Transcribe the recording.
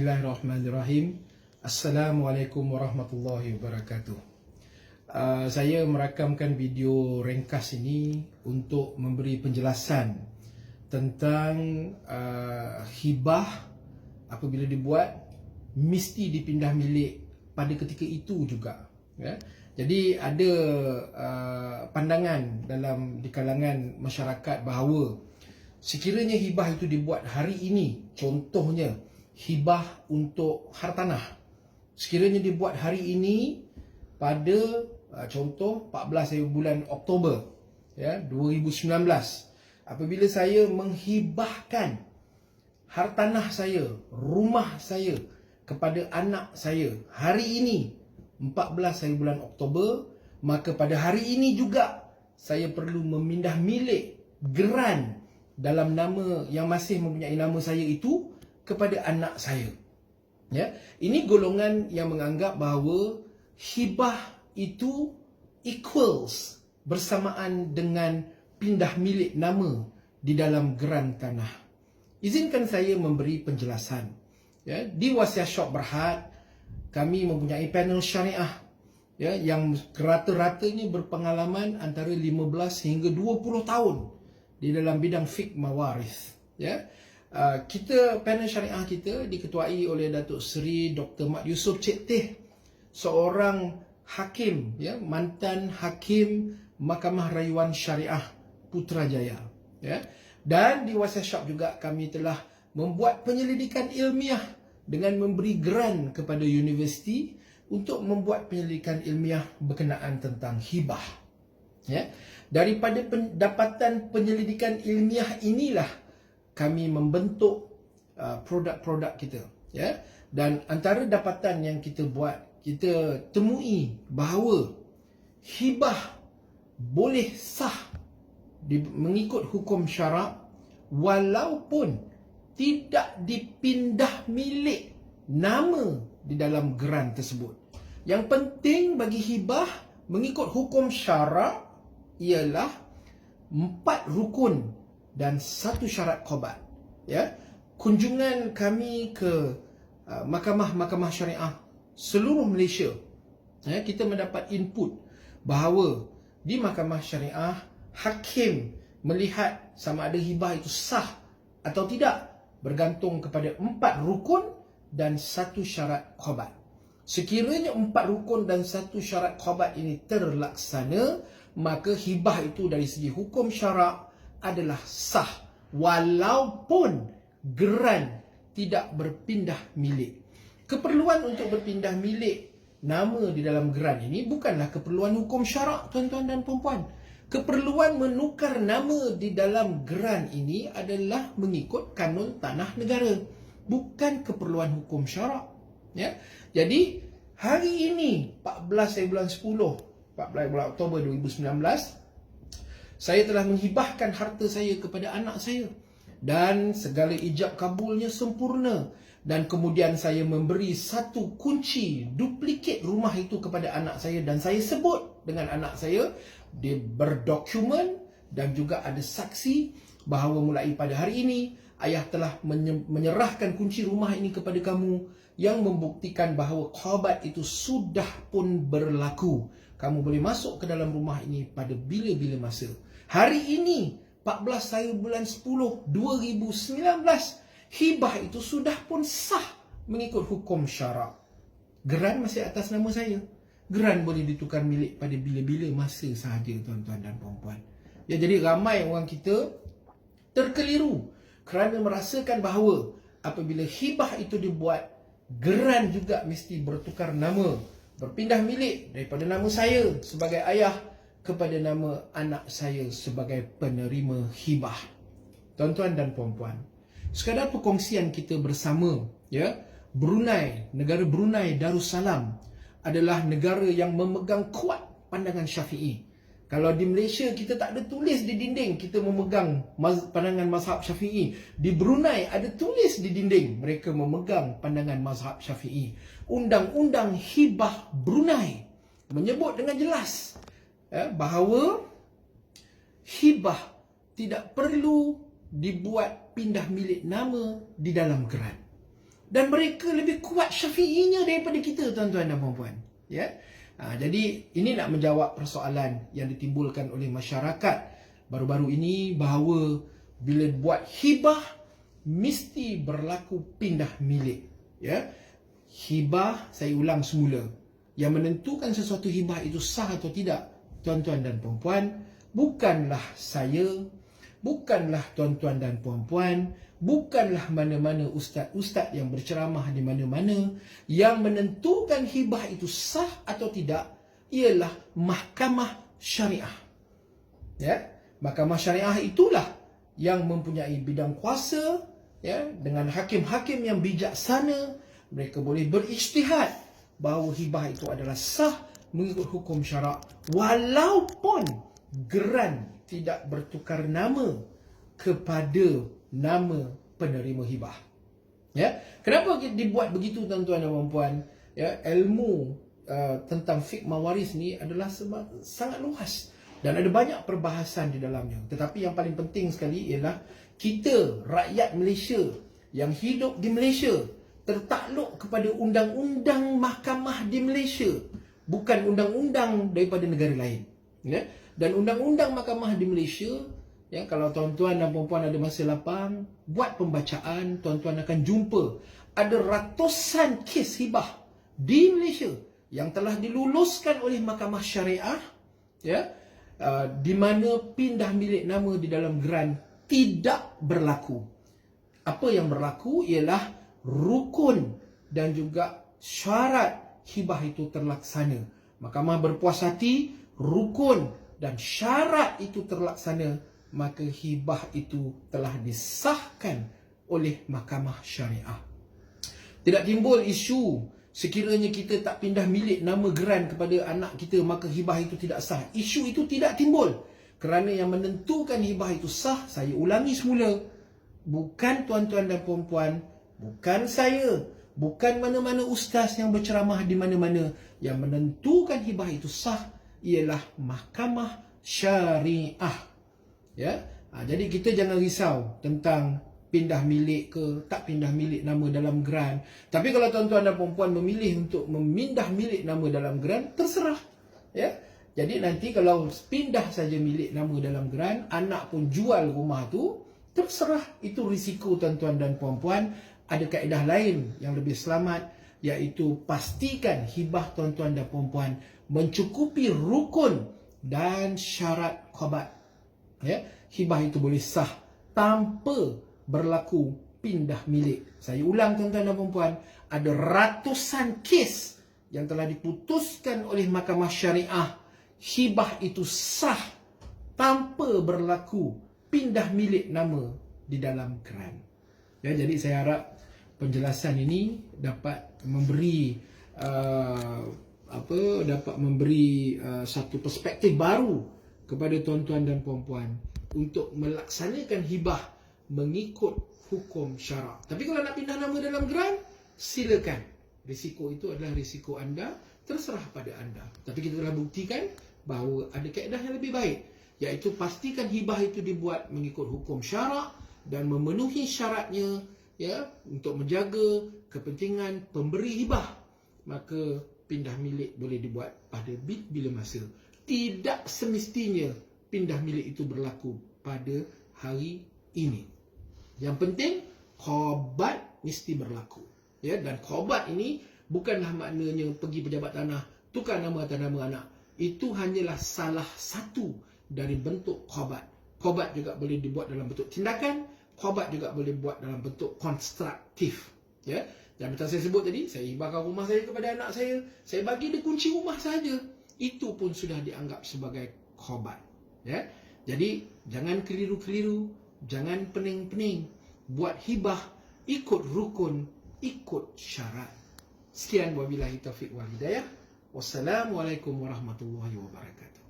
Bismillahirrahmanirrahim. Assalamualaikum warahmatullahi wabarakatuh. Saya merakamkan video ringkas ini untuk memberi penjelasan tentang hibah apabila dibuat mesti dipindah milik pada ketika itu juga. Ya. Jadi ada pandangan di kalangan masyarakat bahawa sekiranya hibah itu dibuat hari ini, contohnya hibah untuk hartanah, sekiranya dibuat hari ini pada contoh 14 bulan Oktober ya 2019, apabila saya menghibahkan hartanah saya, rumah saya kepada anak saya hari ini 14 bulan Oktober, maka pada hari ini juga saya perlu memindah milik geran dalam nama yang masih mempunyai nama saya itu kepada anak saya. Ya, ini golongan yang menganggap bahawa hibah itu equals bersamaan dengan pindah milik nama di dalam geran tanah. Izinkan saya memberi penjelasan. Ya, di Wasiat Syok Berhad kami mempunyai panel syariah ya yang rata-ratanya berpengalaman antara 15 hingga 20 tahun di dalam bidang fiqh mawaris. Ya. Panel syariah kita diketuai oleh Datuk Seri Dr. Mat Yusof Cik Teh, seorang hakim ya, mantan hakim Mahkamah Rayuan Syariah Putrajaya ya. Dan di Wasiat Syok juga kami telah membuat penyelidikan ilmiah dengan memberi geran kepada universiti untuk membuat penyelidikan ilmiah berkenaan tentang hibah ya. Daripada pendapatan penyelidikan ilmiah inilah kami membentuk produk-produk kita ya. Dan antara dapatan yang kita buat, kita temui bahawa hibah boleh sah mengikut hukum syarak walaupun tidak dipindah milik nama di dalam geran tersebut. Yang penting bagi hibah mengikut hukum syarak ialah 4 rukun dan 1 syarat qabat ya. Kunjungan kami ke mahkamah-mahkamah syariah seluruh Malaysia ya, kita mendapat input bahawa di mahkamah syariah hakim melihat sama ada hibah itu sah atau tidak bergantung kepada 4 rukun dan 1 syarat qabat. Sekiranya 4 rukun dan 1 syarat qabat ini terlaksana, maka hibah itu dari segi hukum syarak adalah sah walaupun geran tidak berpindah milik. Keperluan untuk berpindah milik nama di dalam geran ini bukanlah keperluan hukum syarak, tuan-tuan dan puan-puan. Keperluan menukar nama di dalam geran ini adalah mengikut kanun tanah negara, bukan keperluan hukum syarak ya. Jadi hari ini 14 bulan Oktober 2019, saya telah menghibahkan harta saya kepada anak saya dan segala ijab kabulnya sempurna, dan kemudian saya memberi 1 kunci duplikat rumah itu kepada anak saya dan saya sebut dengan anak saya, dia berdokumen dan juga ada saksi bahawa mulai pada hari ini ayah telah menyerahkan kunci rumah ini kepada kamu, yang membuktikan bahawa qabat itu sudah pun berlaku. Kamu boleh masuk ke dalam rumah ini pada bila-bila masa. Hari ini 14 bulan 10 2019, hibah itu sudah pun sah mengikut hukum syarak. Geran masih atas nama saya. Geran boleh ditukar milik pada bila-bila masa sahaja, tuan-tuan dan puan-puan. Ya, jadi ramai orang kita terkeliru kerana merasakan bahawa apabila hibah itu dibuat, geran juga mesti bertukar nama, berpindah milik daripada nama saya sebagai ayah kepada nama anak saya sebagai penerima hibah. Tuan-tuan dan puan-puan, sekadar perkongsian kita bersama ya, negara Brunei Darussalam adalah negara yang memegang kuat pandangan Syafi'i. Kalau di Malaysia kita tak ada tulis di dinding kita memegang pandangan mazhab Syafi'i, di Brunei ada tulis di dinding mereka memegang pandangan mazhab Syafi'i. Undang-undang hibah Brunei menyebut dengan jelas bahawa hibah tidak perlu dibuat pindah milik nama di dalam geran. dan mereka lebih kuat syafi'inya daripada kita, tuan-tuan dan puan-puan. Ya. Jadi ini nak menjawab persoalan yang ditimbulkan oleh masyarakat baru-baru ini, bahawa bila buat hibah mesti berlaku pindah milik. Ya. Hibah, saya ulang semula, yang menentukan sesuatu hibah itu sah atau tidak, tuan-tuan dan puan-puan, bukanlah saya, bukanlah tuan-tuan dan puan-puan, bukanlah mana-mana ustaz-ustaz yang berceramah di mana-mana. Yang menentukan hibah itu sah atau tidak ialah mahkamah syariah. Ya, mahkamah syariah itulah yang mempunyai bidang kuasa, ya, dengan hakim-hakim yang bijaksana. Mereka boleh berijtihad bahawa hibah itu adalah sah mengikut hukum syarak, walaupun geran tidak bertukar nama kepada nama penerima hibah. Ya, kenapa dibuat begitu, tuan-tuan dan puan-puan? Ya, ilmu tentang fiqh mawaris ni adalah sangat luas dan ada banyak perbahasan di dalamnya. Tetapi yang paling penting sekali ialah kita, rakyat Malaysia yang hidup di Malaysia, tertakluk kepada undang-undang mahkamah di Malaysia, bukan undang-undang daripada negara lain. Ya? Dan undang-undang mahkamah di Malaysia, ya, kalau tuan-tuan dan puan-puan ada masa lapang, buat pembacaan, tuan-tuan akan jumpa ada ratusan kes hibah di Malaysia yang telah diluluskan oleh mahkamah syariah, ya, di mana pindah milik nama di dalam geran tidak berlaku. Apa yang berlaku ialah rukun dan juga syarat hibah itu terlaksana. Mahkamah berpuas hati, rukun dan syarat itu terlaksana, maka hibah itu telah disahkan oleh mahkamah syariah. Tidak timbul isu sekiranya kita tak pindah milik nama geran kepada anak kita, maka hibah itu tidak sah. Isu itu tidak timbul. Kerana yang menentukan hibah itu sah, saya ulangi semula, bukan tuan-tuan dan puan-puan, bukan saya, bukan mana-mana ustaz yang berceramah di mana-mana. Yang menentukan hibah itu sah ialah mahkamah syariah. Ya, jadi kita jangan risau tentang pindah milik ke tak pindah milik nama dalam geran. Tapi kalau tuan-tuan dan puan-puan memilih untuk memindah milik nama dalam geran, terserah. Ya, jadi nanti kalau pindah saja milik nama dalam geran, anak pun jual rumah tu, terserah. Itu risiko, tuan-tuan dan puan-puan. Ada kaedah lain yang lebih selamat, iaitu pastikan hibah tuan-tuan dan puan-puan mencukupi rukun dan syarat qabat. Ya, hibah itu boleh sah tanpa berlaku pindah milik. Saya ulang, tuan-tuan dan puan-puan, ada ratusan kes yang telah diputuskan oleh mahkamah syariah, hibah itu sah tanpa berlaku pindah milik nama di dalam geran. Ya, jadi saya harap penjelasan ini dapat memberi satu perspektif baru kepada tuan-tuan dan puan-puan untuk melaksanakan hibah mengikut hukum syarak. Tapi kalau nak pindah nama dalam geran, silakan. Risiko itu adalah risiko anda, terserah pada anda. Tapi kita telah buktikan bahawa ada kaedah yang lebih baik, iaitu pastikan hibah itu dibuat mengikut hukum syarak dan memenuhi syaratnya, ya, untuk menjaga kepentingan pemberi hibah. Maka pindah milik boleh dibuat pada bila masa. Tidak semestinya pindah milik itu berlaku pada hari ini. Yang penting qabat mesti berlaku. Ya, dan qabat ini bukanlah maknanya pergi pejabat tanah tukar nama atas nama anak. Itu hanyalah salah satu dari bentuk qabat. Qabat juga boleh dibuat dalam bentuk tindakan, qabat juga boleh buat dalam bentuk konstruktif. Ya, dan macam saya sebut tadi, saya hibahkan rumah saya kepada anak saya bagi dia kunci rumah saja. Itu pun sudah dianggap sebagai qabat. Ya, jadi jangan keliru-keliru, jangan pening-pening. Buat hibah ikut rukun, ikut syarat. Sekian, wabillahi taufiq wal hidayah. Wassalamualaikum warahmatullahi wabarakatuh.